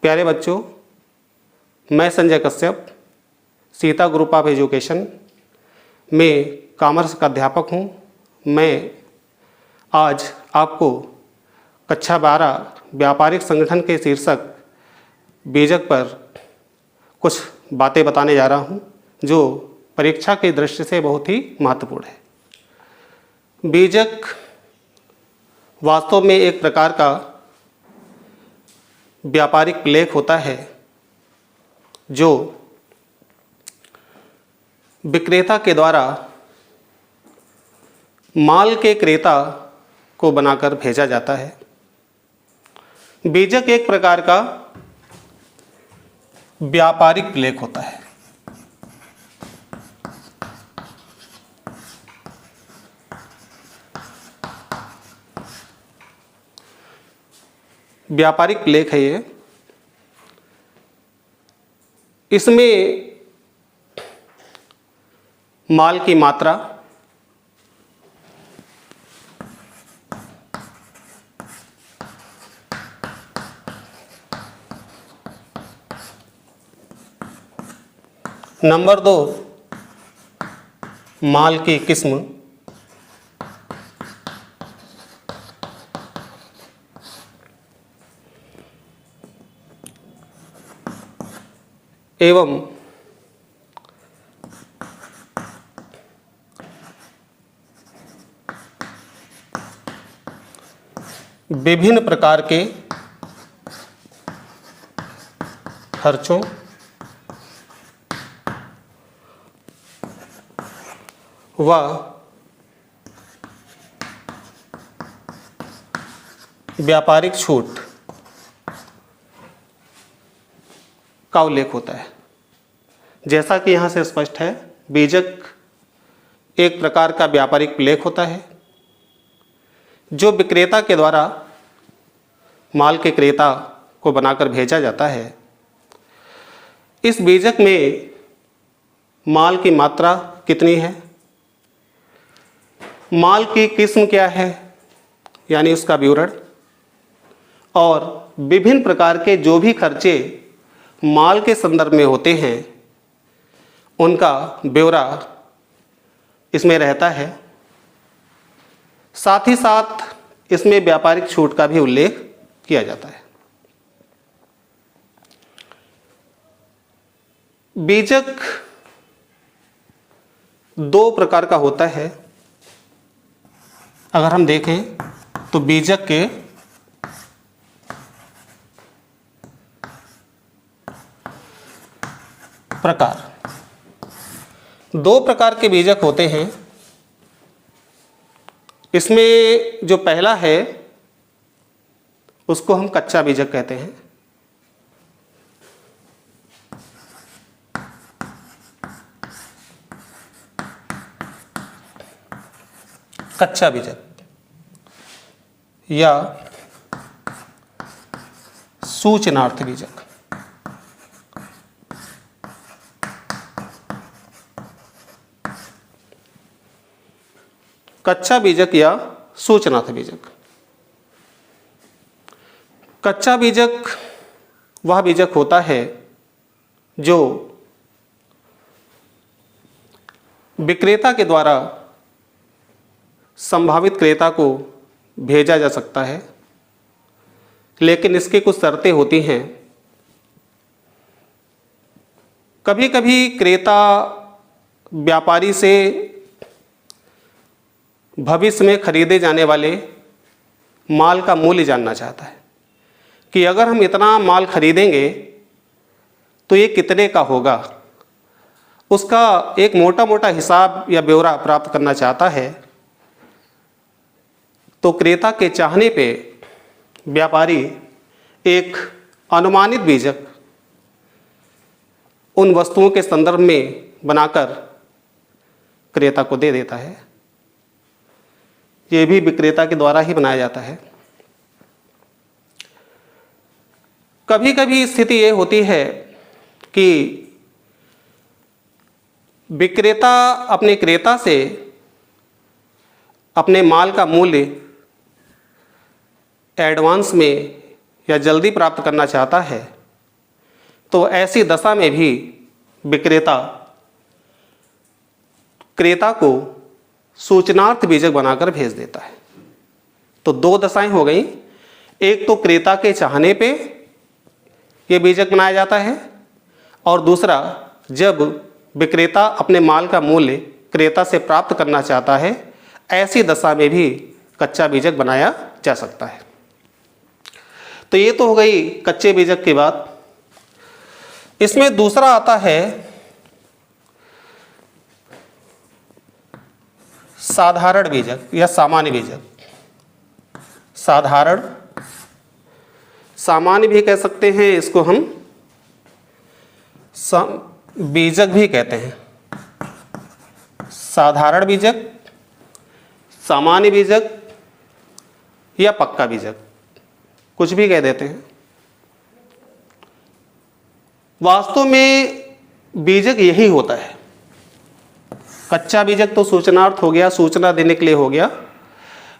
प्यारे बच्चों, मैं Sanjay Kashyap Sita group of education में कॉमर्स का अध्यापक हूँ। मैं आज आपको कक्षा 12 व्यापारिक संगठन के शीर्षक बीजक पर कुछ बातें बताने जा रहा हूँ जो परीक्षा की दृष्टि से बहुत ही महत्वपूर्ण है। बीजक वास्तव में एक प्रकार का व्यापारिक लेख होता है जो विक्रेता के द्वारा माल के क्रेता को बनाकर भेजा जाता है। बीजक एक प्रकार का व्यापारिक लेख होता है। व्यापारिक लेख है ये। इसमें माल की मात्रा, नंबर 2 माल की किस्म, एवं विभिन्न प्रकार के खर्चों व व्यापारिक छूट का उल्लेख होता है। जैसा कि यहाँ से स्पष्ट है, बीजक एक प्रकार का व्यापारिक लेख होता है जो विक्रेता के द्वारा माल के क्रेता को बनाकर भेजा जाता है। इस बीजक में माल की मात्रा कितनी है, माल की किस्म क्या है यानी उसका विवरण, और विभिन्न प्रकार के जो भी खर्चे माल के संदर्भ में होते हैं उनका ब्यौरा इसमें रहता है। साथ ही साथ इसमें व्यापारिक छूट का भी उल्लेख किया जाता है। बीजक 2 प्रकार का होता है। अगर हम देखें तो बीजक के प्रकार, 2 प्रकार के बीजक होते हैं। इसमें जो पहला है उसको हम कच्चा बीजक कहते हैं। कच्चा बीजक या सूचनार्थ बीजक। कच्चा बीजक या सूचनार्थ बीजक। कच्चा बीजक वह बीजक होता है जो विक्रेता के द्वारा संभावित क्रेता को भेजा जा सकता है, लेकिन इसकी कुछ शर्तें होती हैं। कभी कभी क्रेता व्यापारी से भविष्य में खरीदे जाने वाले माल का मूल्य जानना चाहता है कि अगर हम इतना माल खरीदेंगे तो ये कितने का होगा। उसका एक मोटा मोटा हिसाब या ब्यौरा प्राप्त करना चाहता है। तो क्रेता के चाहने पे व्यापारी एक अनुमानित बीजक उन वस्तुओं के संदर्भ में बनाकर क्रेता को दे देता है। ये भी विक्रेता के द्वारा ही बनाया जाता है। कभी कभी स्थिति ये होती है कि विक्रेता अपने क्रेता से अपने माल का मूल्य एडवांस में या जल्दी प्राप्त करना चाहता है, तो ऐसी दशा में भी विक्रेता क्रेता को सूचनार्थ बीजक बनाकर भेज देता है। तो दो दशाएं हो गई, एक तो क्रेता के चाहने पे ये बीजक बनाया जाता है, और दूसरा जब विक्रेता अपने माल का मूल्य क्रेता से प्राप्त करना चाहता है, ऐसी दशा में भी कच्चा बीजक बनाया जा सकता है। तो ये तो हो गई कच्चे बीजक की बात। इसमें दूसरा आता है साधारण बीजक या सामान्य बीजक। साधारण, सामान्य भी कह सकते हैं इसको, हम बीजक भी कहते हैं। साधारण बीजक, सामान्य बीजक या पक्का बीजक, कुछ भी कह देते हैं। वास्तव में बीजक यही होता है। कच्चा बीजक तो सूचनार्थ हो गया, सूचना देने के लिए हो गया,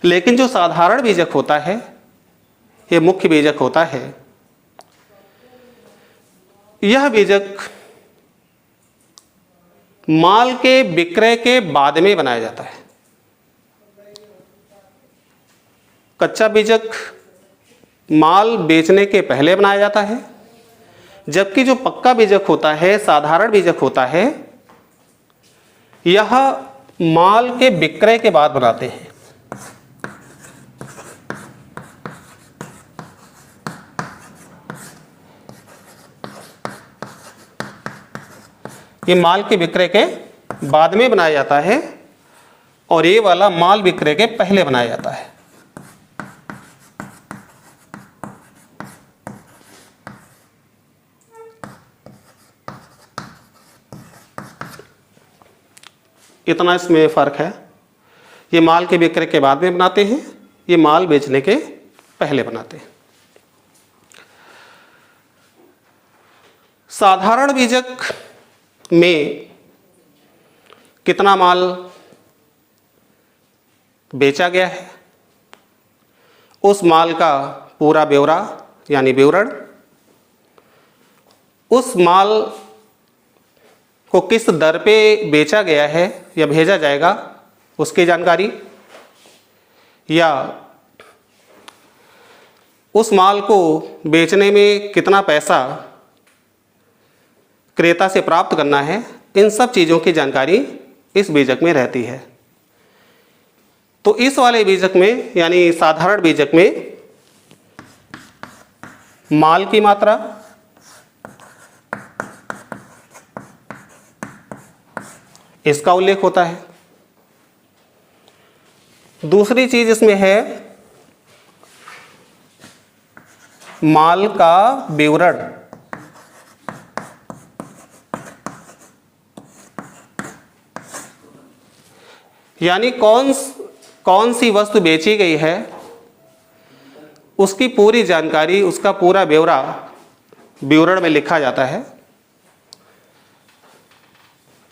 लेकिन जो साधारण बीजक होता है, ये मुख्य बीजक होता है। यह बीजक माल के विक्रय के बाद में बनाया जाता है। कच्चा बीजक माल बेचने के पहले बनाया जाता है, जबकि जो पक्का बीजक होता है, साधारण बीजक होता है, यह माल के विक्रय के बाद बनाते हैं। ये माल के विक्रय के बाद में बनाया जाता है, और ये वाला माल विक्रय के पहले बनाया जाता है। इतना इसमें फ़र्क है। ये माल के विक्रय के बाद में बनाते हैं, ये माल बेचने के पहले बनाते हैं। साधारण बीजक में कितना माल बेचा गया है, उस माल का पूरा ब्यौरा यानी विवरण, उस माल को किस दर पे बेचा गया है या भेजा जाएगा उसकी जानकारी, या उस माल को बेचने में कितना पैसा क्रेता से प्राप्त करना है, इन सब चीज़ों की जानकारी इस बीजक में रहती है। तो इस वाले बीजक में यानी साधारण बीजक में माल की मात्रा, इसका उल्लेख होता है। दूसरी चीज इसमें है माल का विवरण। यानी कौन सी वस्तु बेची गई है, उसकी पूरी जानकारी, उसका पूरा ब्यौरा विवरण में लिखा जाता है।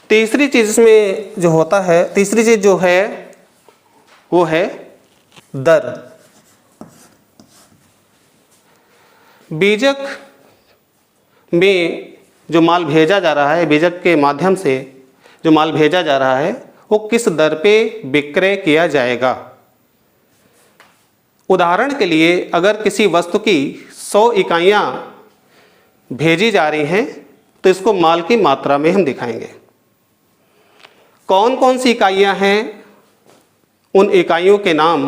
तीसरी चीज इसमें जो होता है, तीसरी चीज जो है वो है दर। बीजक में जो माल भेजा जा रहा है, बीजक के माध्यम से जो माल भेजा जा रहा है, वो किस दर पे विक्रय किया जाएगा। उदाहरण के लिए अगर किसी वस्तु की 100 इकाइयाँ भेजी जा रही हैं तो इसको माल की मात्रा में हम दिखाएंगे। कौन कौन सी इकाइयाँ हैं, उन इकाइयों के नाम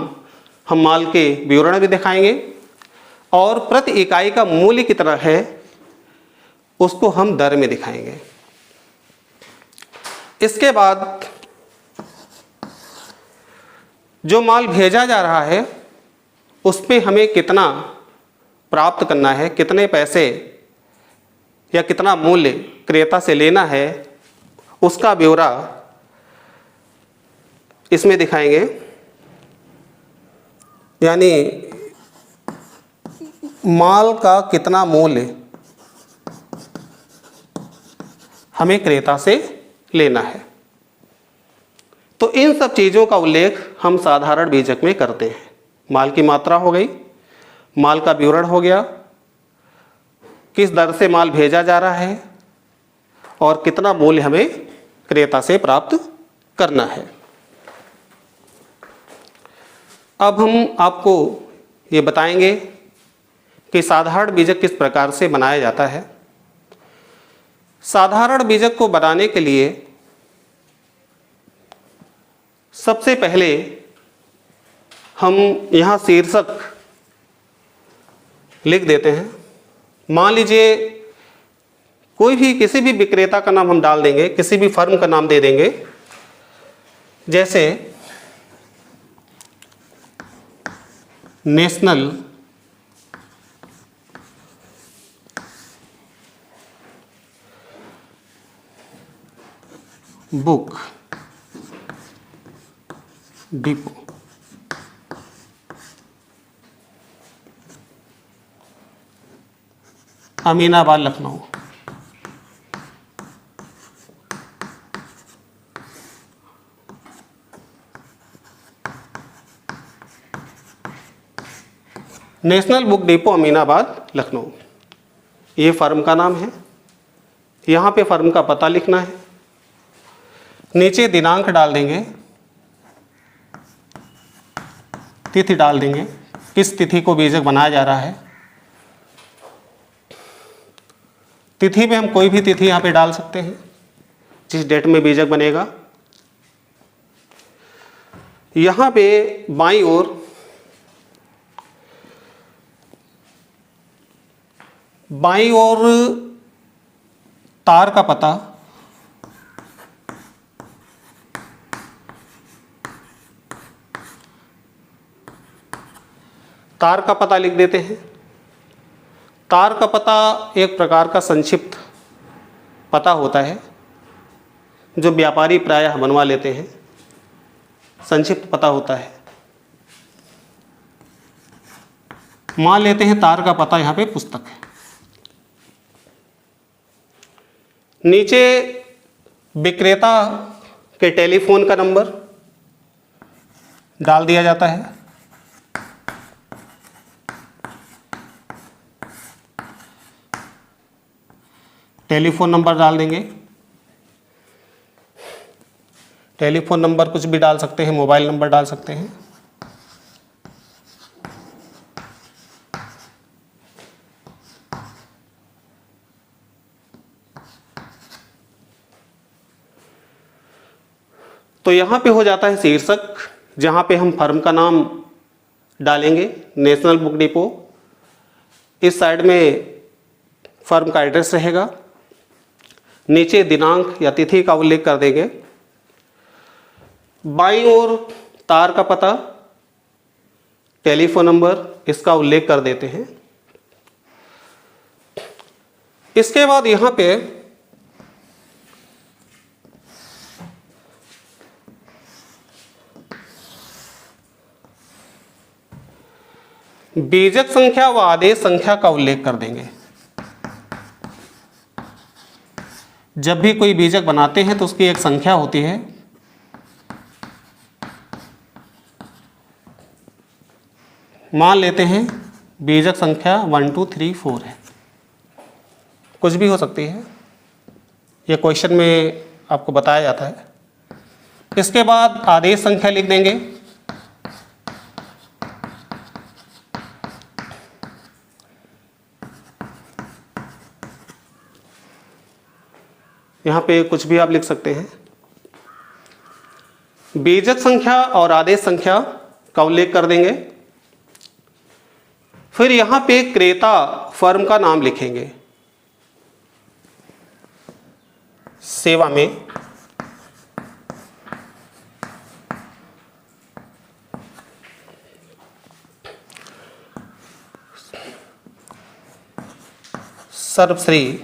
हम माल के विवरण भी दिखाएंगे, और प्रति इकाई का मूल्य कितना है उसको हम दर में दिखाएंगे। इसके बाद जो माल भेजा जा रहा है उसमें हमें कितना प्राप्त करना है, कितने पैसे या कितना मूल्य क्रेता से लेना है, उसका ब्यौरा इसमें दिखाएंगे। यानी माल का कितना मूल्य हमें क्रेता से लेना है। तो इन सब चीज़ों का उल्लेख हम साधारण बीजक में करते हैं। माल की मात्रा हो गई, माल का विवरण हो गया, किस दर से माल भेजा जा रहा है और कितना मूल्य हमें क्रेता से प्राप्त करना है। अब हम आपको ये बताएंगे कि साधारण बीजक किस प्रकार से बनाया जाता है। साधारण बीजक को बनाने के लिए सबसे पहले हम यहाँ शीर्षक लिख देते हैं। मान लीजिए कोई भी किसी भी विक्रेता का नाम हम डाल देंगे, किसी भी फर्म का नाम दे देंगे, जैसे national book depot, Aminabad Lucknow. National book depot Aminabad Lucknow, ये फर्म का नाम है। यहाँ पे फर्म का पता लिखना है, नीचे दिनांक डाल देंगे, तिथि डाल देंगे, किस तिथि को बीजक बनाया जा रहा है। तिथि में हम कोई भी तिथि यहाँ पे डाल सकते हैं जिस डेट में बीजक बनेगा। यहाँ पे बाईं ओर तार का पता, तार का पता लिख देते हैं। तार का पता एक प्रकार का संक्षिप्त पता होता है जो व्यापारी प्रायः बनवा लेते हैं, संक्षिप्त पता होता है। मान लेते हैं तार का पता यहाँ पे पुस्तक है। नीचे विक्रेता के टेलीफोन का नंबर डाल दिया जाता है। टेलीफोन नंबर डाल देंगे। टेलीफोन नंबर कुछ भी डाल सकते हैं, मोबाइल नंबर डाल सकते हैं। तो यहाँ पे हो जाता है शीर्षक, जहाँ पे हम फर्म का नाम डालेंगे, नेशनल बुक डिपो। इस साइड में फर्म का एड्रेस रहेगा, नीचे दिनांक या तिथि का उल्लेख कर देंगे। बाईं ओर तार का पता, टेलीफोन नंबर, इसका उल्लेख कर देते हैं। इसके बाद यहाँ पे बीजक संख्या व आदेश संख्या का उल्लेख कर देंगे। जब भी कोई बीजक बनाते हैं तो उसकी एक संख्या होती है। मान लेते हैं बीजक संख्या 1 2 3 4 है, कुछ भी हो सकती है, यह क्वेश्चन में आपको बताया जाता है। इसके बाद आदेश संख्या लिख देंगे। यहाँ पे कुछ भी आप लिख सकते हैं। बीजक संख्या और आदेश संख्या का उल्लेख कर देंगे। फिर यहाँ पे क्रेता फर्म का नाम लिखेंगे। सेवा में सर्वश्री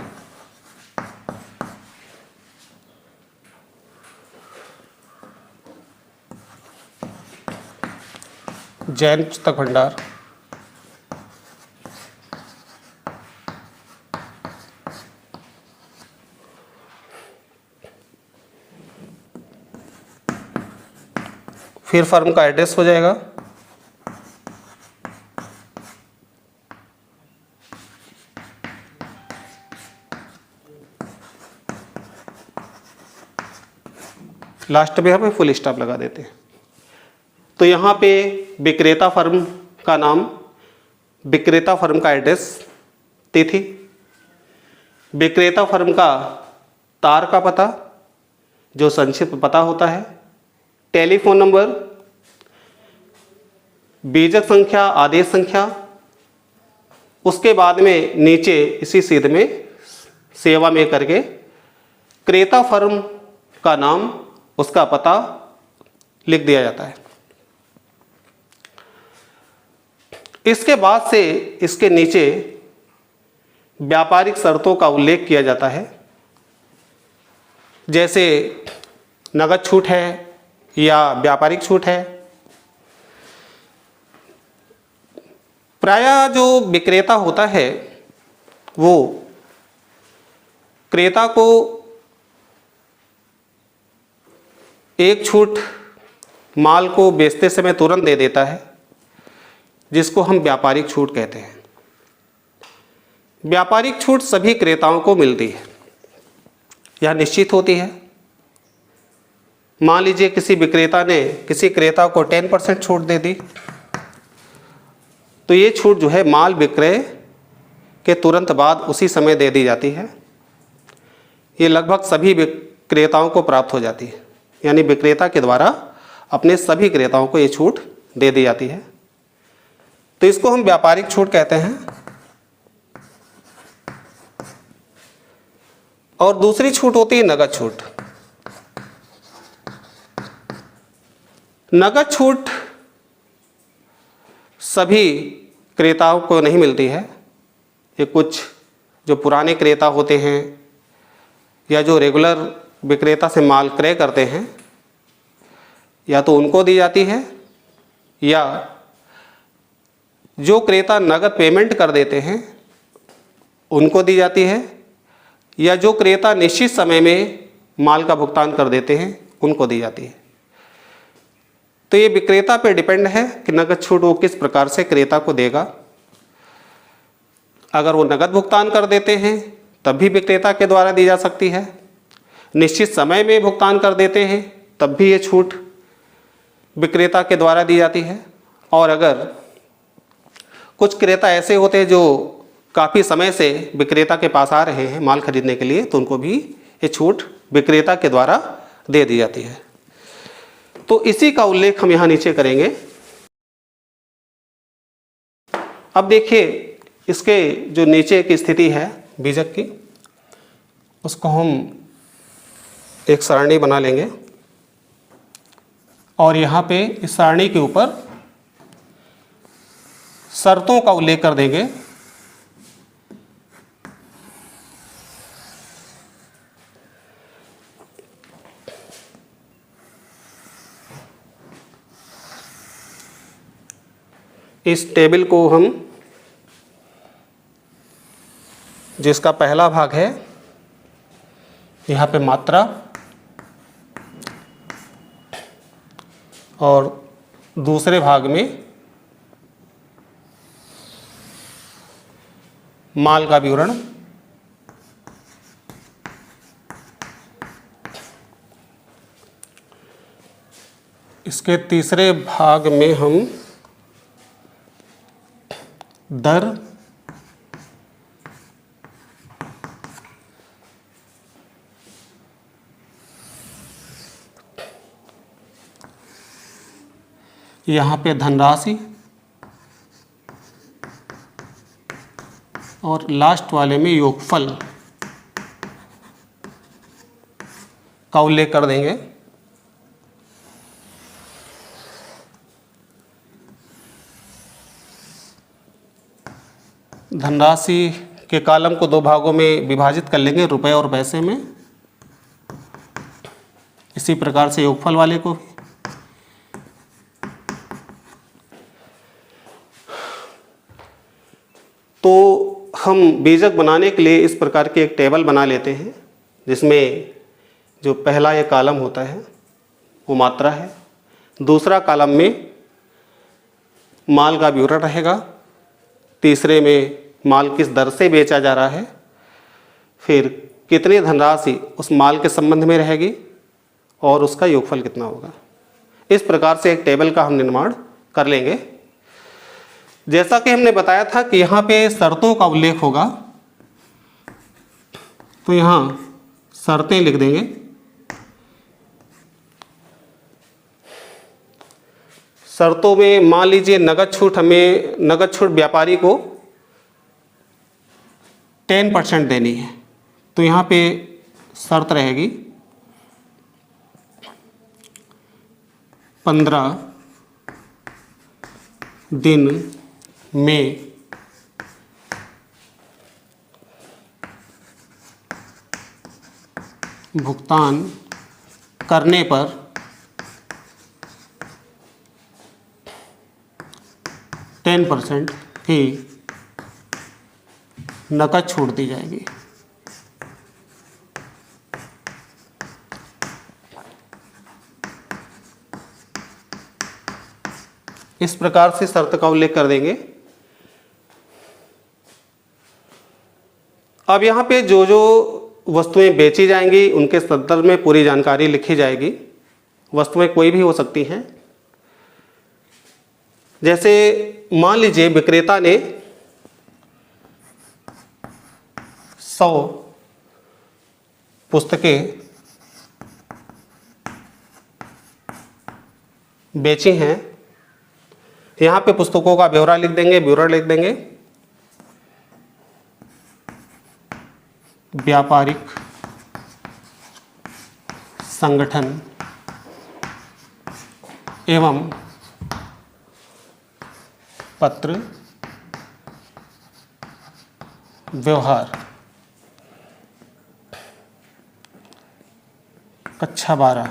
जैन पुस्तक भंडार। फिर फर्म का एड्रेस हो जाएगा। लास्ट में हमें फुल स्टॉप लगा देते हैं। तो यहाँ पे विक्रेता फर्म का नाम, विक्रेता फर्म का एड्रेस, तिथि, विक्रेता फर्म का तार का पता जो संक्षिप्त पता होता है, टेलीफोन नंबर, बीजक संख्या, आदेश संख्या, उसके बाद में नीचे इसी सीध में सेवा में करके क्रेता फर्म का नाम, उसका पता लिख दिया जाता है। इसके बाद से इसके नीचे व्यापारिक शर्तों का उल्लेख किया जाता है, जैसे नगद छूट है या व्यापारिक छूट है। प्रायः जो विक्रेता होता है वो क्रेता को एक छूट माल को बेचते समय तुरंत दे देता है, जिसको हम व्यापारिक छूट कहते हैं। व्यापारिक छूट सभी क्रेताओं को मिलती है, यह निश्चित होती है। मान लीजिए किसी विक्रेता ने किसी क्रेता को 10% छूट दे दी, तो ये छूट जो है माल विक्रय के तुरंत बाद उसी समय दे दी जाती है। ये लगभग सभी विक्रेताओं को प्राप्त हो जाती है, यानी विक्रेता के द्वारा अपने सभी क्रेताओं को ये छूट दे दी जाती है। तो इसको हम व्यापारिक छूट कहते हैं। और दूसरी छूट होती है नगद छूट। नगद छूट सभी क्रेताओं को नहीं मिलती है। ये कुछ जो पुराने क्रेता होते हैं या जो रेगुलर विक्रेता से माल क्रय करते हैं, या तो उनको दी जाती है, या जो क्रेता नगद पेमेंट कर देते हैं उनको दी जाती है, या जो क्रेता निश्चित समय में माल का भुगतान कर देते हैं उनको दी जाती है। तो ये विक्रेता पे डिपेंड है कि नगद छूट वो किस प्रकार से क्रेता को देगा। अगर वो नगद भुगतान कर देते हैं तब भी विक्रेता के द्वारा दी जा सकती है, निश्चित समय में भुगतान कर देते हैं तब भी ये छूट विक्रेता के द्वारा दी जाती है। और अगर कुछ क्रेता ऐसे होते हैं जो काफ़ी समय से विक्रेता के पास आ रहे हैं माल खरीदने के लिए, तो उनको भी ये छूट विक्रेता के द्वारा दे दी जाती है। तो इसी का उल्लेख हम यहाँ नीचे करेंगे। अब देखिए इसके जो नीचे की स्थिति है बीजक की, उसको हम एक सारणी बना लेंगे और यहाँ पे इस सारणी के ऊपर शर्तों का उल्लेख कर देंगे। इस टेबल को हम, जिसका पहला भाग है यहाँ पे मात्रा और दूसरे भाग में माल का विवरण, इसके तीसरे भाग में हम दर, यहाँ पे धनराशि, और लास्ट वाले में योगफल का उल्लेख कर देंगे। धनराशि के कॉलम को दो भागों में विभाजित कर लेंगे, रुपए और पैसे में। इसी प्रकार से योगफल वाले को भी। तो हम बीजक बनाने के लिए इस प्रकार की एक टेबल बना लेते हैं, जिसमें जो पहला ये कॉलम होता है वो मात्रा है, दूसरा कॉलम में माल का विवरण रहेगा, तीसरे में माल किस दर से बेचा जा रहा है, फिर कितनी धनराशि उस माल के संबंध में रहेगी, और उसका योगफल कितना होगा। इस प्रकार से एक टेबल का हम निर्माण कर लेंगे। जैसा कि हमने बताया था कि यहाँ पे शर्तों का उल्लेख होगा, तो यहाँ शर्तें लिख देंगे। शर्तों में मान लीजिए नगद छूट व्यापारी को 10% देनी है, तो यहाँ पे शर्त रहेगी 15 दिन में भुगतान करने पर 10% की नकद छूट दी जाएगी। इस प्रकार से शर्त का उल्लेख कर देंगे। अब यहाँ पे जो जो वस्तुएं बेची जाएंगी उनके संदर्भ में पूरी जानकारी लिखी जाएगी। वस्तुएं कोई भी हो सकती हैं। जैसे मान लीजिए विक्रेता ने 100 पुस्तकें बेची हैं। यहाँ पे पुस्तकों का ब्यौरा लिख देंगे। व्यापारिक संगठन एवं पत्र व्यवहार कक्षा 12।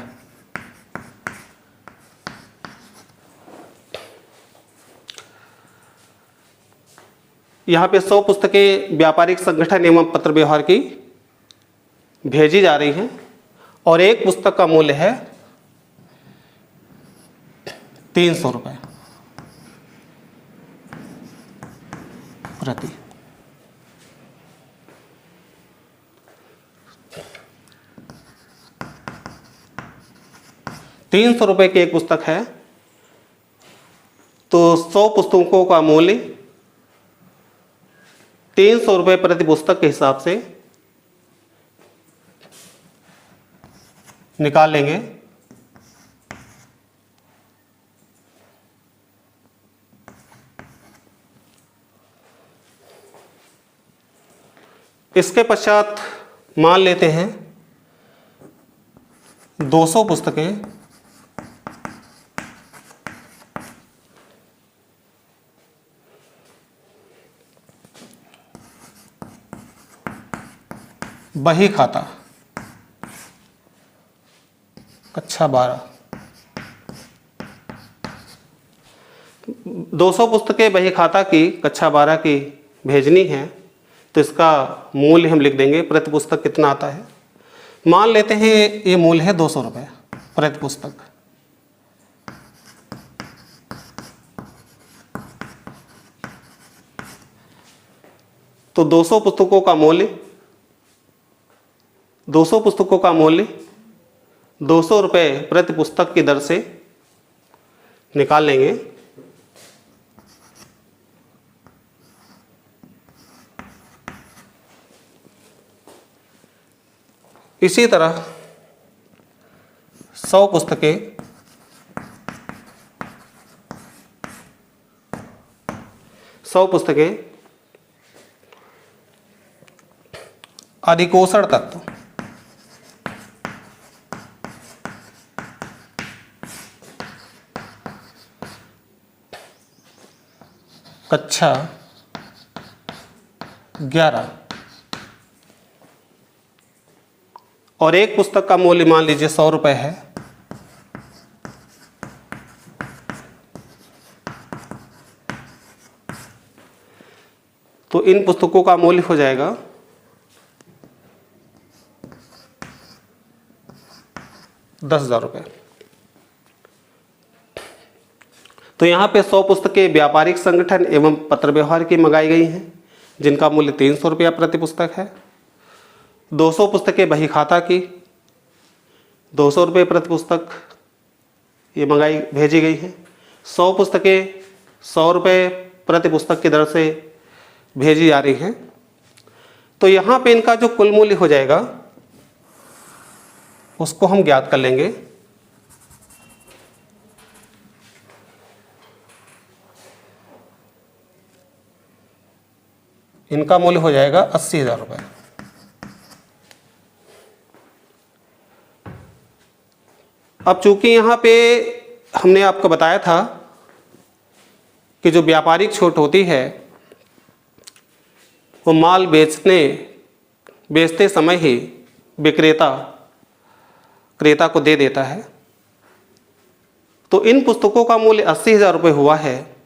यहाँ पे 100 पुस्तकें व्यापारिक संगठन एवं पत्र व्यवहार की भेजी जा रही हैं और एक पुस्तक का मूल्य है 300 रुपये प्रति। ₹300 की एक पुस्तक है, तो 100 पुस्तकों का मूल्य 300 रुपये प्रति पुस्तक के हिसाब से निकाल लेंगे। इसके पश्चात मान लेते हैं 200 पुस्तकें बही खाता कक्षा 12। 200 पुस्तकें बही खाता की कक्षा 12 की भेजनी है, तो इसका मूल्य हम लिख देंगे। प्रति पुस्तक कितना आता है, मान लेते हैं ये मूल्य है 200 रुपये प्रति पुस्तक। तो 200 पुस्तकों का मूल्य 200 रुपये प्रति पुस्तक की दर से निकाल लेंगे। इसी तरह 100 पुस्तकें अधिकोषण तत्व कक्षा 11 और एक पुस्तक का मूल्य मान लीजिए 100 रुपये है, तो इन पुस्तकों का मूल्य हो जाएगा 10,000 रुपये। तो यहाँ पे 100 पुस्तकें व्यापारिक संगठन एवं पत्र व्यवहार की मंगाई गई हैं, जिनका मूल्य 300 रुपया प्रति पुस्तक है। 200 पुस्तकें बही खाता की, ₹200 प्रति पुस्तक ये मंगाई भेजी गई है। 100 पुस्तकें ₹100 प्रति पुस्तक की दर से भेजी जा रही हैं। तो यहाँ पे इनका जो कुल मूल्य हो जाएगा उसको हम ज्ञात कर लेंगे। इनका मूल्य हो जाएगा ₹80,000। अब चूंकि यहाँ पे हमने आपको बताया था कि जो व्यापारिक छूट होती है वो माल बेचते समय ही विक्रेता क्रेता को दे देता है। तो इन पुस्तकों का मूल्य ₹80,000 हुआ है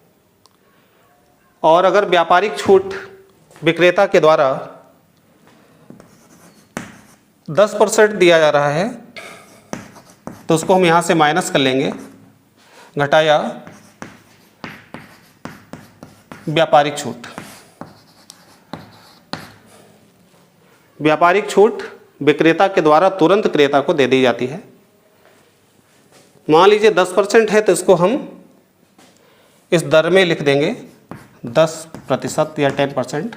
और अगर व्यापारिक छूट विक्रेता के द्वारा 10% दिया जा रहा है तो उसको हम यहाँ से माइनस कर लेंगे, घटाया व्यापारिक छूट। व्यापारिक छूट विक्रेता के द्वारा तुरंत क्रेता को दे दी जाती है। मान लीजिए 10% है तो इसको हम इस दर में लिख देंगे 10% या 10%।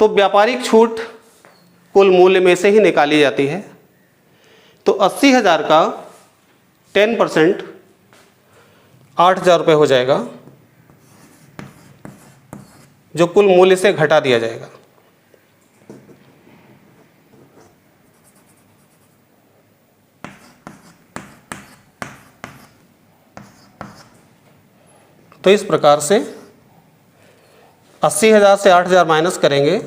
तो व्यापारिक छूट कुल मूल्य में से ही निकाली जाती है। तो 80,000 का 10% ₹8,000 हो जाएगा, जो कुल मूल्य से घटा दिया जाएगा। तो इस प्रकार से 80,000 से 8,000 माइनस करेंगे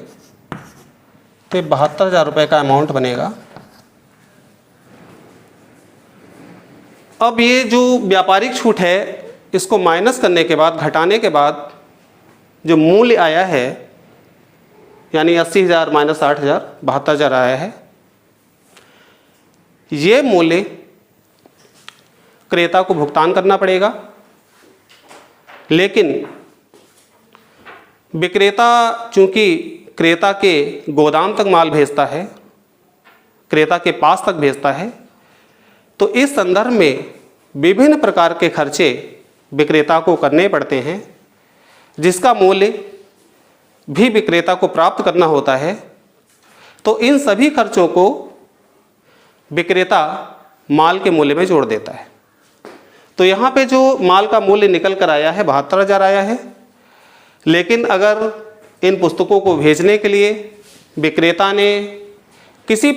तो 72,000 का अमाउंट बनेगा। अब ये जो व्यापारिक छूट है इसको माइनस करने के बाद, घटाने के बाद जो मूल्य आया है यानी 80,000 माइनस 8,000 72,000 आया है, ये मूल्य क्रेता को भुगतान करना पड़ेगा। लेकिन विक्रेता चूंकि क्रेता के गोदाम तक माल भेजता है, क्रेता के पास तक भेजता है, तो इस संदर्भ में विभिन्न प्रकार के खर्चे विक्रेता को करने पड़ते हैं, जिसका मूल्य भी विक्रेता को प्राप्त करना होता है। तो इन सभी खर्चों को विक्रेता माल के मूल्य में जोड़ देता है। तो यहाँ पे जो माल का मूल्य निकल कर आया है 72,000 आया है। लेकिन अगर इन पुस्तकों को भेजने के लिए विक्रेता ने किसी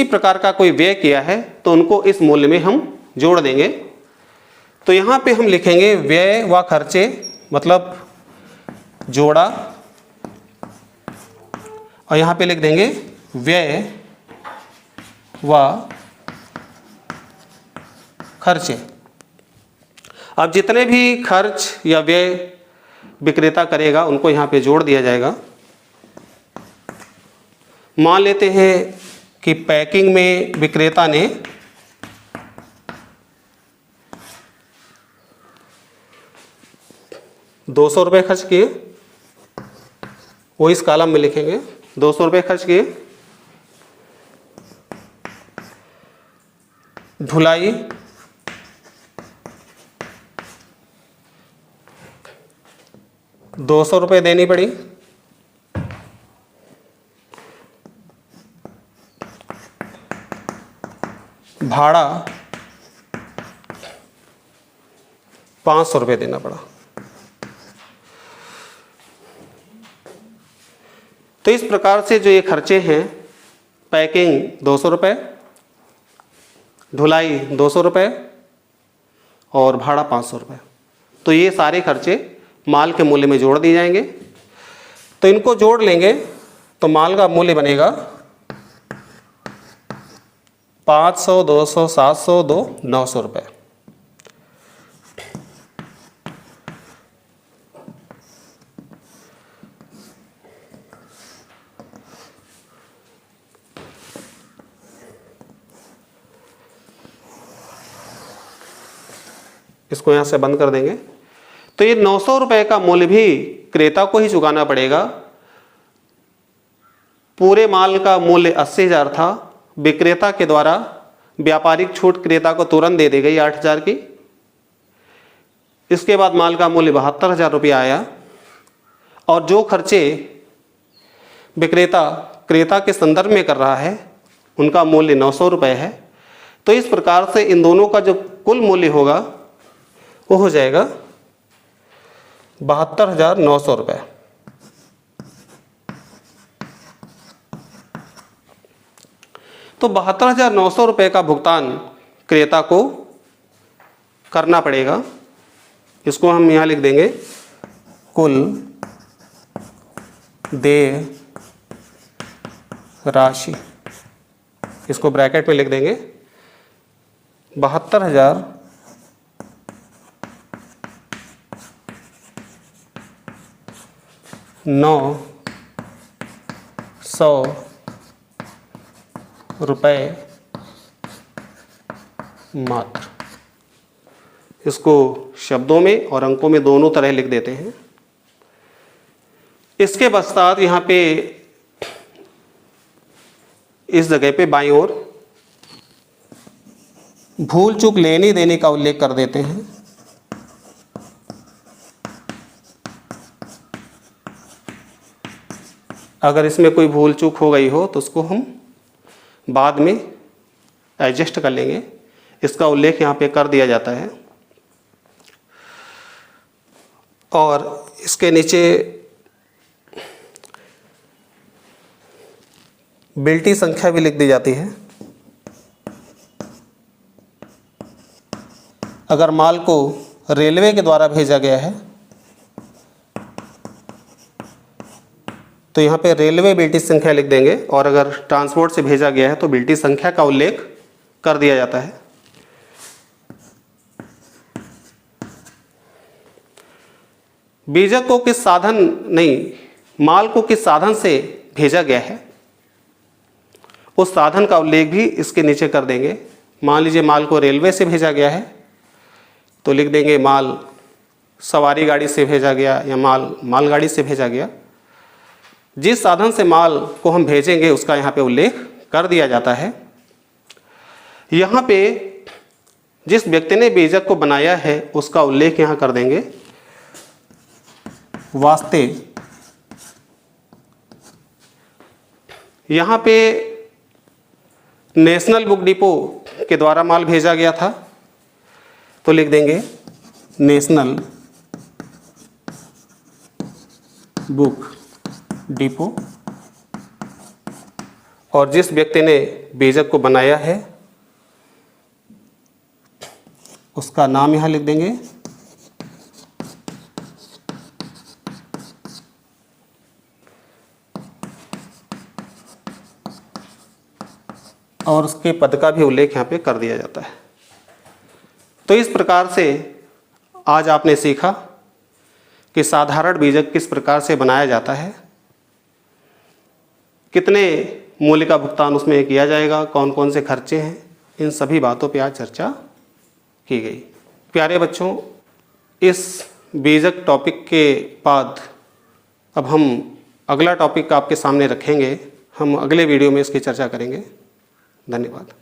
प्रकार का कोई व्यय किया है तो उनको इस मूल्य में हम जोड़ देंगे। तो यहाँ पे हम लिखेंगे व्यय व खर्चे, मतलब जोड़ा, और यहाँ पे लिख देंगे व्यय व खर्चे। अब जितने भी खर्च या व्यय विक्रेता करेगा उनको यहाँ पे जोड़ दिया जाएगा। मान लेते हैं कि पैकिंग में विक्रेता ने ₹200 खर्च किए, वो इस कॉलम में लिखेंगे ₹200 खर्च किए। ढुलाई ₹200 देनी पड़ी। भाड़ा ₹500 देना पड़ा। तो इस प्रकार से जो ये खर्चे हैं, पैकिंग ₹200, ढुलाई ₹200 और भाड़ा ₹500, तो ये सारे खर्चे माल के मूल्य में जोड़ दिए जाएंगे। तो इनको जोड़ लेंगे तो माल का मूल्य बनेगा 500, 200, 700, 900 इसको यहाँ से बंद कर देंगे। तो ये ₹900 का मूल्य भी क्रेता को ही चुकाना पड़ेगा। पूरे माल का मूल्य 80,000 था, विक्रेता के द्वारा व्यापारिक छूट क्रेता को तुरंत दे दी गई 8,000 की। इसके बाद माल का मूल्य 72,000 रुपया आया और जो खर्चे विक्रेता क्रेता के संदर्भ में कर रहा है उनका मूल्य 900 रुपये है। तो इस प्रकार से इन दोनों का जो कुल मूल्य होगा वो हो जाएगा 72,900 रुपये। तो 72,900 रुपये का भुगतान क्रेता को करना पड़ेगा। इसको हम यहाँ लिख देंगे कुल देय राशि, इसको ब्रैकेट में लिख देंगे 72,900 रुपये मात्र। इसको शब्दों में और अंकों में दोनों तरह लिख देते हैं। इसके पश्चात यहाँ पे इस जगह पे बाईं ओर भूल चूक लेने देने का उल्लेख कर देते हैं। अगर इसमें कोई भूल चूक हो गई हो तो उसको हम बाद में एडजस्ट कर लेंगे। इसका उल्लेख यहाँ पे कर दिया जाता है और इसके नीचे बिल्टी संख्या भी लिख दी जाती है। अगर माल को रेलवे के द्वारा भेजा गया है तो यहाँ पे रेलवे बिल्टी संख्या लिख देंगे और अगर ट्रांसपोर्ट से भेजा गया है तो बिल्टी संख्या का उल्लेख कर दिया जाता है। बीजक को किस साधन माल को किस साधन से भेजा गया है उस साधन का उल्लेख भी इसके नीचे कर देंगे। मान लीजिए माल को रेलवे से भेजा गया है तो लिख देंगे माल सवारी गाड़ी से भेजा गया या मालगाड़ी से भेजा गया। जिस साधन से माल को हम भेजेंगे उसका यहाँ पे उल्लेख कर दिया जाता है। यहाँ पे जिस व्यक्ति ने बीजक को बनाया है उसका उल्लेख यहाँ कर देंगे वास्ते। यहाँ पे नेशनल बुक डिपो के द्वारा माल भेजा गया था तो लिख देंगे नेशनल बुक डिपो। और जिस व्यक्ति ने बीजक को बनाया है उसका नाम यहाँ लिख देंगे और उसके पद का भी उल्लेख यहाँ पे कर दिया जाता है। तो इस प्रकार से आज आपने सीखा कि साधारण बीजक किस प्रकार से बनाया जाता है, कितने मूल्य का भुगतान उसमें किया जाएगा, कौन कौन से खर्चे हैं, इन सभी बातों पे आज चर्चा की गई। प्यारे बच्चों, इस बीजक टॉपिक के बाद अब हम अगला टॉपिक आपके सामने रखेंगे। हम अगले वीडियो में इसकी चर्चा करेंगे। धन्यवाद।